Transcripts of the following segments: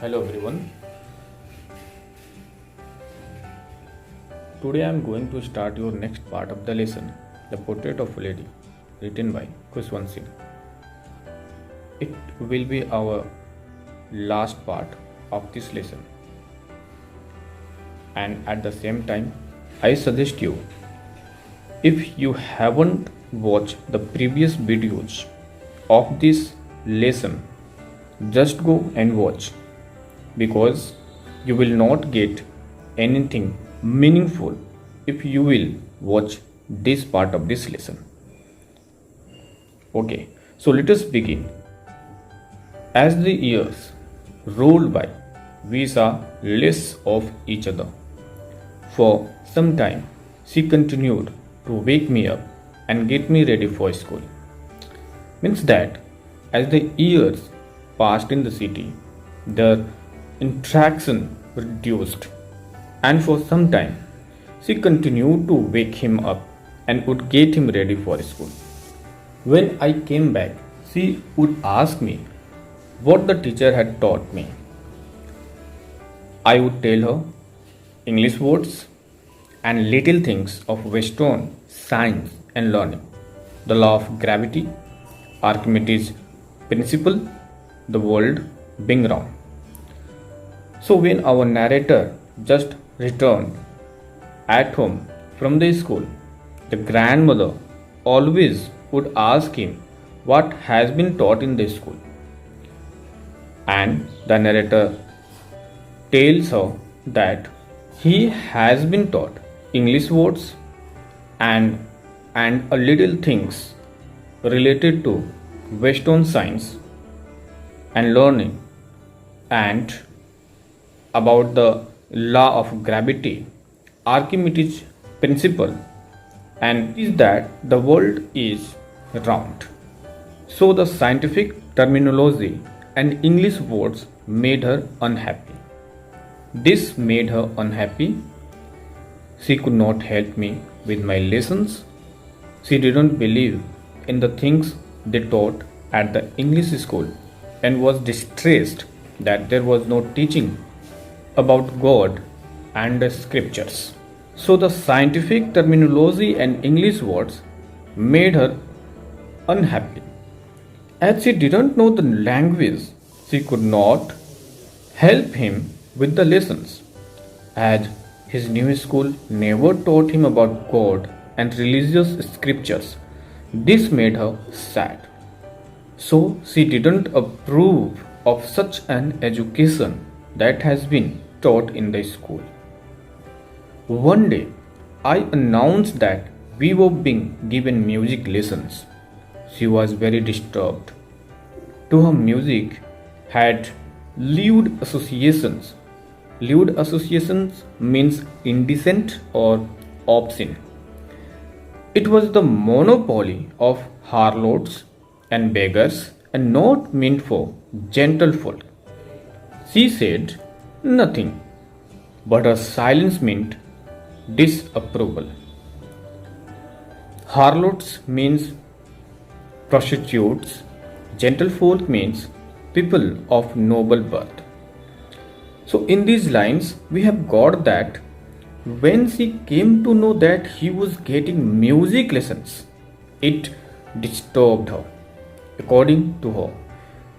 Hello everyone. Today I am going to start your next part of the lesson, The Portrait of a Lady, written by Khushwant Singh. It will be our last part of this lesson. And at the same time, I suggest you, if you haven't watched the previous videos of this lesson, just go and watch, because you will not get anything meaningful if you will watch this part of this lesson. Okay, so let us begin. As the years rolled by, we saw less of each other. For some time, she continued to wake me up and get me ready for school. Means that as the years passed in the city, their interaction reduced, and for some time she continued to wake him up and would get him ready for school. When I came back, she would ask me what the teacher had taught me. I would tell her English words and little things of Western science and learning, the law of gravity, Archimedes' principle, the world being round. So when our narrator just returned at home from the school, the grandmother always would ask him what has been taught in the school. And the narrator tells her that he has been taught English words and a little things related to Western science and learning, and about the law of gravity, Archimedes' principle, and is that the world is round. So the scientific terminology and English words made her unhappy. This made her unhappy. She could not help me with my lessons. She didn't believe in the things they taught at the English school and was distressed that there was no teaching about God and the scriptures. So the scientific terminology and English words made her unhappy. As she didn't know the language, she could not help him with the lessons, as his new school never taught him about God and religious scriptures. This made her sad. So she didn't approve of such an education that has been taught in the school. One day, I announced that we were being given music lessons. She was very disturbed. To her, music had lewd associations. Lewd associations means indecent or obscene. It was the monopoly of harlots and beggars and not meant for gentlefolk. She said nothing, but her silence meant disapproval. Harlots means prostitutes, gentlefolk means people of noble birth. So in these lines we have got that when she came to know that he was getting music lessons, it disturbed her. According to her,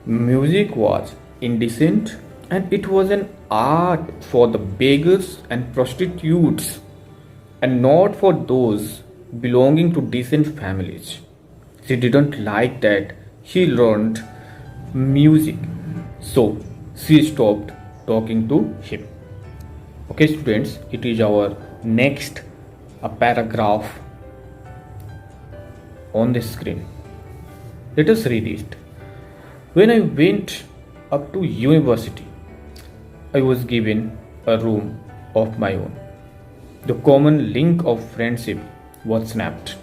music was indecent and it was an art for the beggars and prostitutes and not for those belonging to decent families. She didn't like that he learned music, so she stopped talking to him. Okay students, it is our next paragraph on the screen. Let us read it. When I went up to university, I was given a room of my own. The common link of friendship was snapped.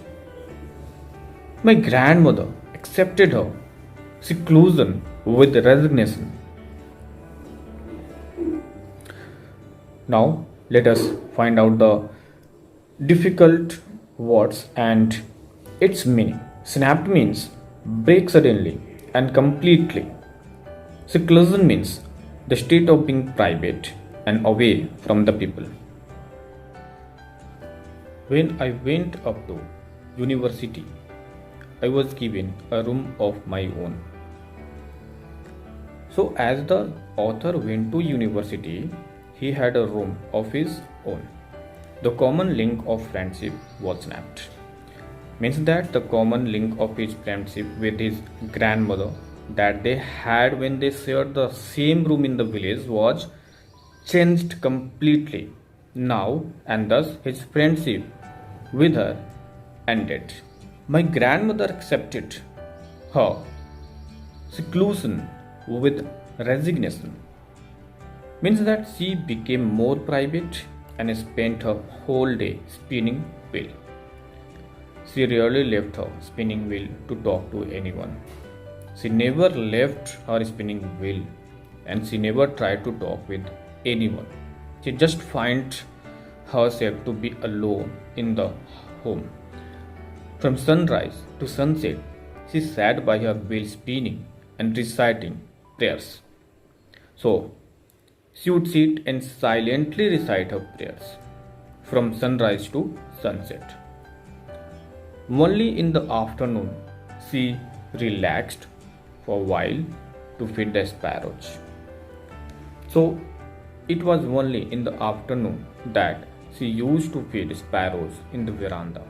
My grandmother accepted her seclusion with resignation. Now let us find out the difficult words and its meaning. Snapped means break suddenly and completely. Seclusion means the state of being private and away from the people. When I went up to university, I was given a room of my own. So, as the author went to university, he had a room of his own. The common link of friendship was snapped. Means that the common link of his friendship with his grandmother that they had when they shared the same room in the village was changed completely now, and thus his friendship with her ended. My grandmother accepted her seclusion with resignation. Means that she became more private and spent her whole day spinning wheel. She rarely left her spinning wheel to talk to anyone. She never left her spinning wheel and she never tried to talk with anyone. She just found herself to be alone in the home. From sunrise to sunset, she sat by her wheel spinning and reciting prayers. So, she would sit and silently recite her prayers from sunrise to sunset. Only in the afternoon, she relaxed for a while to feed the sparrows. So, it was only in the afternoon that she used to feed sparrows in the veranda.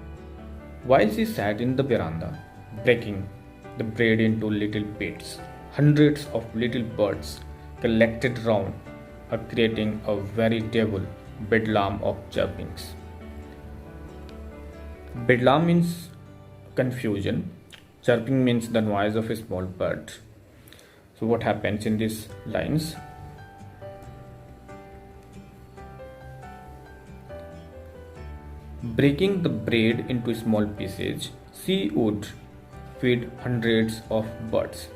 While she sat in the veranda, breaking the bread into little bits, hundreds of little birds collected round her, creating a veritable bedlam of chirpings. Bedlam means confusion. Chirping means the noise of a small bird. So what happens in these lines? Breaking the bread into small pieces, she would feed hundreds of birds.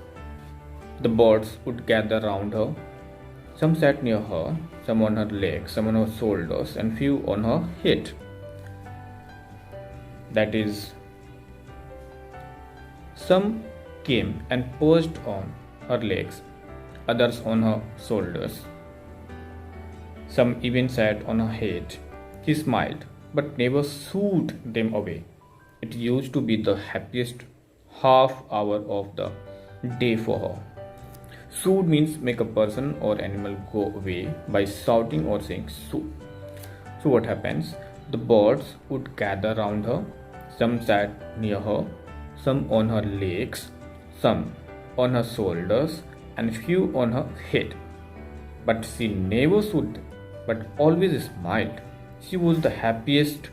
The birds would gather round her. Some sat near her, some on her legs, some on her shoulders, and few on her head. That is, some came and perched on her legs, others on her shoulders. Some even sat on her head. She smiled, but never shooed them away. It used to be the happiest half hour of the day for her. Soothe means make a person or animal go away by shouting or saying so. So what happens? The birds would gather round her. Some sat near her, some on her legs, some on her shoulders, and few on her head. But she never should, but always smiled. She was the happiest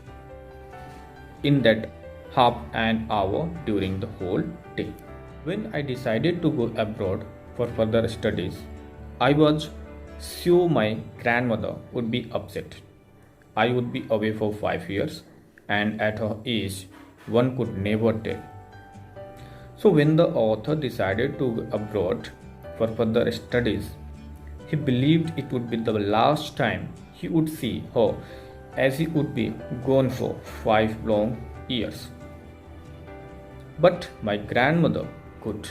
in that half an hour during the whole day. When I decided to go abroad for further studies, I was sure my grandmother would be upset. I would be away for 5 years, and at her age, one could never tell. So, when the author decided to go abroad for further studies, he believed it would be the last time he would see her, as he would be gone for 5 long years. But my grandmother could.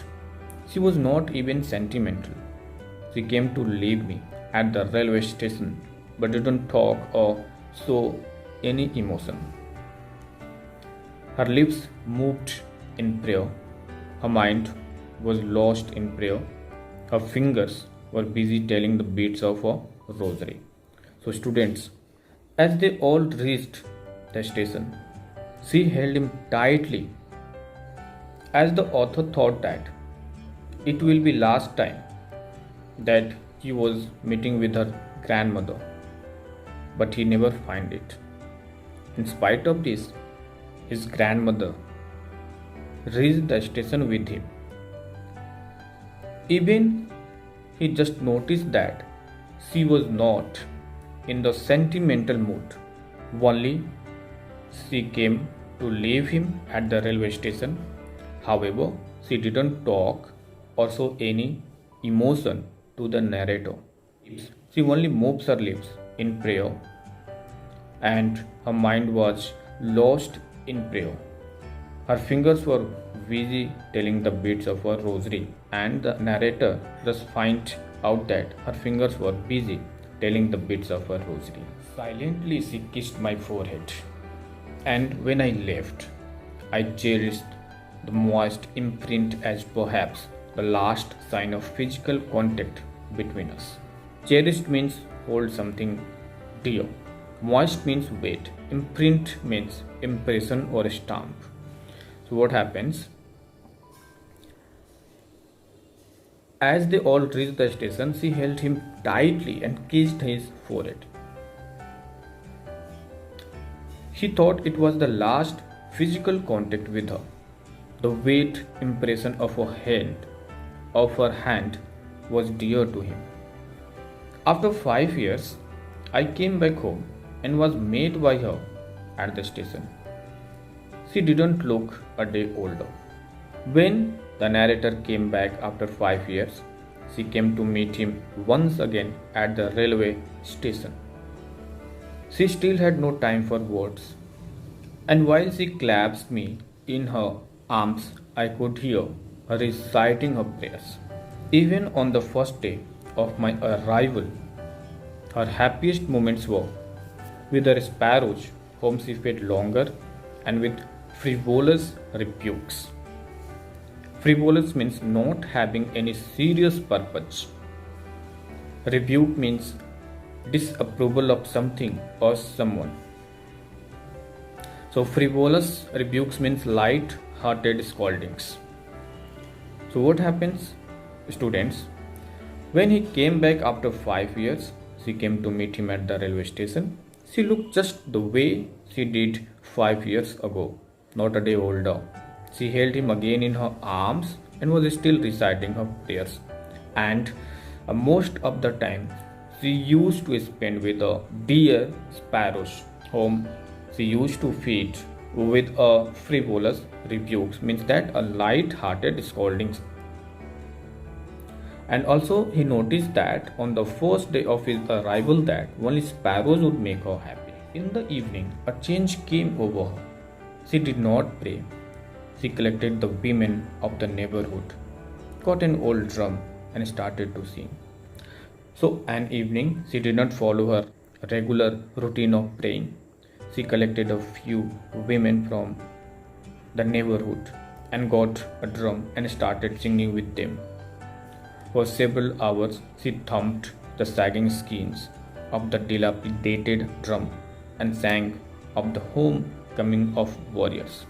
She was not even sentimental. She came to leave me at the railway station but didn't talk or show any emotion. Her lips moved in prayer. Her mind was lost in prayer. Her fingers were busy telling the beads of a rosary. So, students, as they all reached the station, she held him tightly, as the author thought that it will be last time that he was meeting with her grandmother, but he never find it. In spite of this, his grandmother reached the station with him. Even he just noticed that she was not in the sentimental mood. Only she came to leave him at the railway station. However, she didn't talk or show any emotion to the narrator. She only moves her lips in prayer, and her mind was lost in prayer. Her fingers were busy telling the beads of her rosary, and the narrator just find out that her fingers were busy telling the bits of her rosary. Silently, she kissed my forehead. And when I left, I cherished the moist imprint as perhaps the last sign of physical contact between us. Cherished means hold something dear. Moist means weight. Imprint means impression or stamp. So what happens? As they all reached the station, she held him tightly and kissed his forehead. He thought it was the last physical contact with her. The weight impression of her hand was dear to him. After 5 years, I came back home and was met by her at the station. She didn't look a day older. When the narrator came back after 5 years, she came to meet him once again at the railway station. She still had no time for words, and while she clasped me in her arms, I could hear her reciting her prayers. Even on the first day of my arrival, her happiest moments were with her sparrows, whom she fed longer, and with frivolous rebukes. Frivolous means not having any serious purpose. Rebuke means disapproval of something or someone. So frivolous rebukes means light-hearted scoldings. So what happens, students? When he came back after 5 years, she came to meet him at the railway station. She looked just the way she did 5 years ago, not a day older. She held him again in her arms and was still reciting her prayers. And most of the time, she used to spend with the dear sparrows, whom she used to feed with a frivolous rebukes, means that a light-hearted scoldings. And also he noticed that on the first day of his arrival that only sparrows would make her happy. In the evening, a change came over her. She did not pray. She collected the women of the neighborhood, got an old drum, and started to sing. So, an evening, she did not follow her regular routine of praying. She collected a few women from the neighborhood and got a drum and started singing with them. For several hours, she thumped the sagging skins of the dilapidated drum and sang of the homecoming of warriors.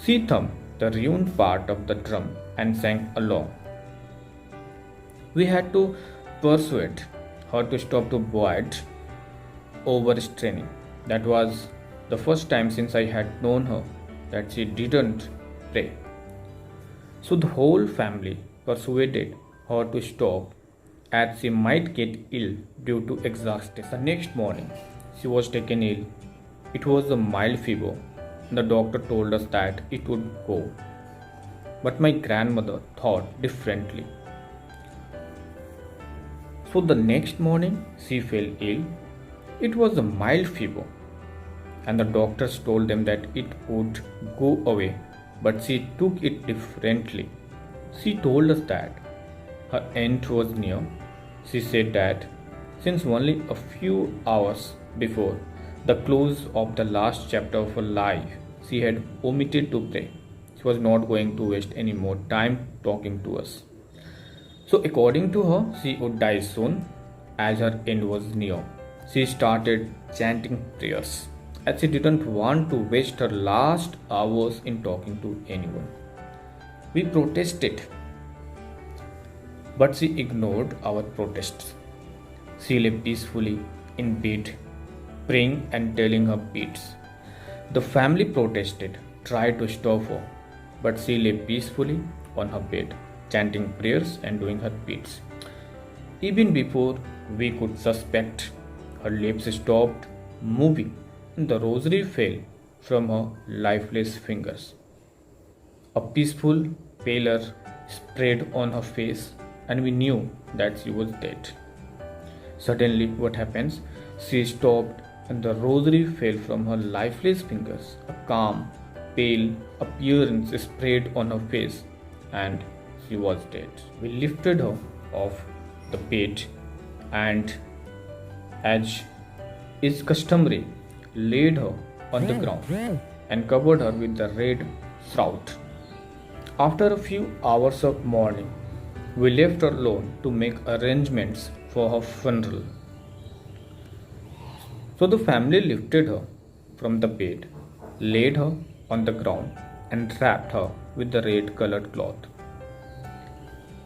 She thumped the ruined part of the drum and sang along. We had to persuade her to stop to avoid overstraining. That was the first time since I had known her that she didn't pray. So the whole family persuaded her to stop as she might get ill due to exhaustion. The next morning, she was taken ill. It was a mild fever. The doctor told us that it would go. But my grandmother thought differently. So the next morning, she fell ill. It was a mild fever, and the doctors told them that it would go away, but she took it differently. She told us that her end was near. She said that since only a few hours before the close of the last chapter of her life, she had omitted to pray. She was not going to waste any more time talking to us. So, according to her, she would die soon as her end was near. She started chanting prayers as she didn't want to waste her last hours in talking to anyone. We protested, but she ignored our protests. She lay peacefully in bed, praying and telling her beads. The family protested, tried to stop her, but she lay peacefully on her bed, chanting prayers and doing her beads. Even before we could suspect, her lips stopped moving and the rosary fell from her lifeless fingers. A peaceful pallor spread on her face, and we knew that she was dead. Suddenly, what happens? She stopped and the rosary fell from her lifeless fingers. A calm, pale appearance spread on her face, and she was dead. We lifted her off the bed and, as is customary, laid her on the ground and covered her with the red shroud. After a few hours of mourning, we left her alone to make arrangements for her funeral. So the family lifted her from the bed, laid her on the ground, and wrapped her with the red colored cloth.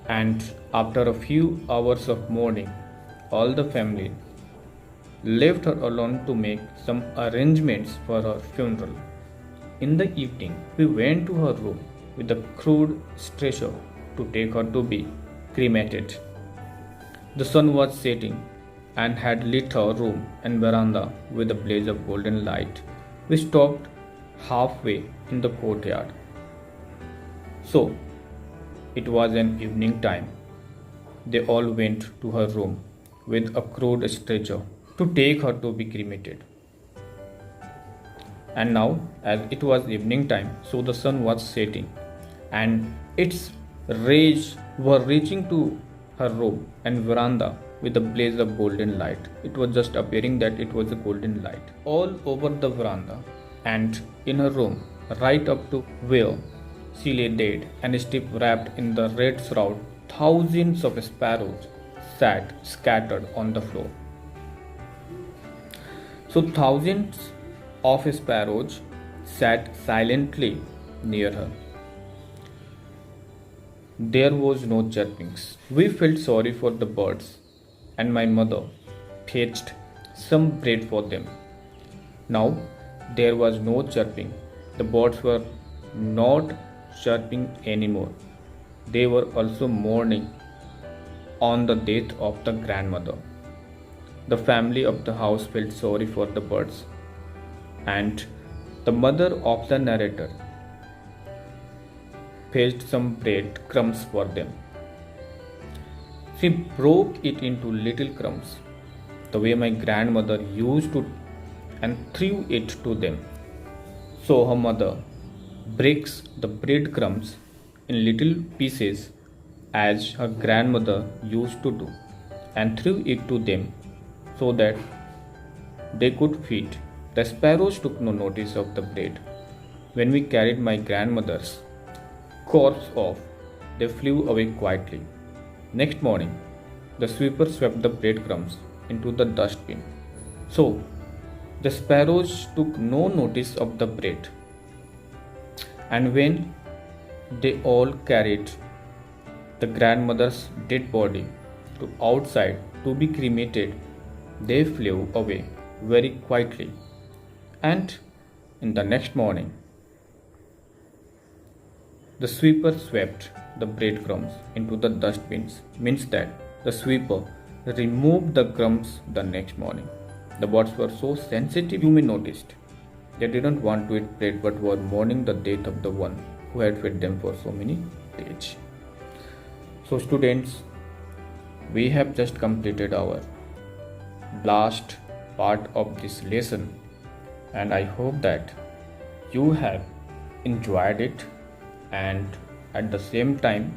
And after a few hours of mourning, all the family left her alone to make some arrangements for her funeral. In the evening, we went to her room with a crude stretcher to take her to be cremated. The sun was setting and had lit our room and veranda with a blaze of golden light. We stopped halfway in the courtyard. So, it was an evening time. They all went to her room with a crude stretcher to take her to be cremated. And now, as it was evening time, so the sun was setting, and its rays were reaching to her room and veranda with a blaze of golden light. It was just appearing that it was a golden light all over the veranda and in her room, right up to where she lay dead and still wrapped in the red shroud. Thousands of sparrows sat scattered on the floor. So thousands of sparrows sat silently near her. There was no chirpings. We felt sorry for the birds, and my mother fetched some bread for them. Now there was no chirping. The birds were not chirping anymore. They were also mourning on the death of the grandmother. The family of the house felt sorry for the birds, and the mother of the narrator fetched some bread crumbs for them. She broke it into little crumbs, the way my grandmother used to, and threw it to them. So her mother breaks the bread crumbs in little pieces as her grandmother used to do, and threw it to them so that they could feed. The sparrows took no notice of the bread. When we carried my grandmother's corpse off, they flew away quietly. Next morning, the sweeper swept the breadcrumbs into the dustbin. So, the sparrows took no notice of the bread. And when they all carried the grandmother's dead body to outside to be cremated, they flew away very quietly. And in the next morning, the sweeper swept the breadcrumbs into the dustbins, means that the sweeper removed the crumbs the next morning. The birds were so sensitive, you may noticed. They didn't want to eat bread but were mourning the death of the one who had fed them for so many days. So students, we have just completed our last part of this lesson, and I hope that you have enjoyed it, and at the same time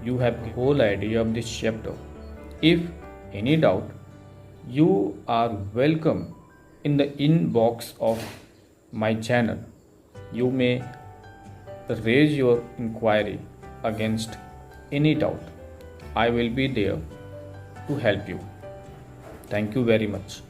you have the whole idea of this chapter. If any doubt, you are welcome in the inbox of my channel. You may raise your inquiry against any doubt. I will be there to help you. Thank you very much.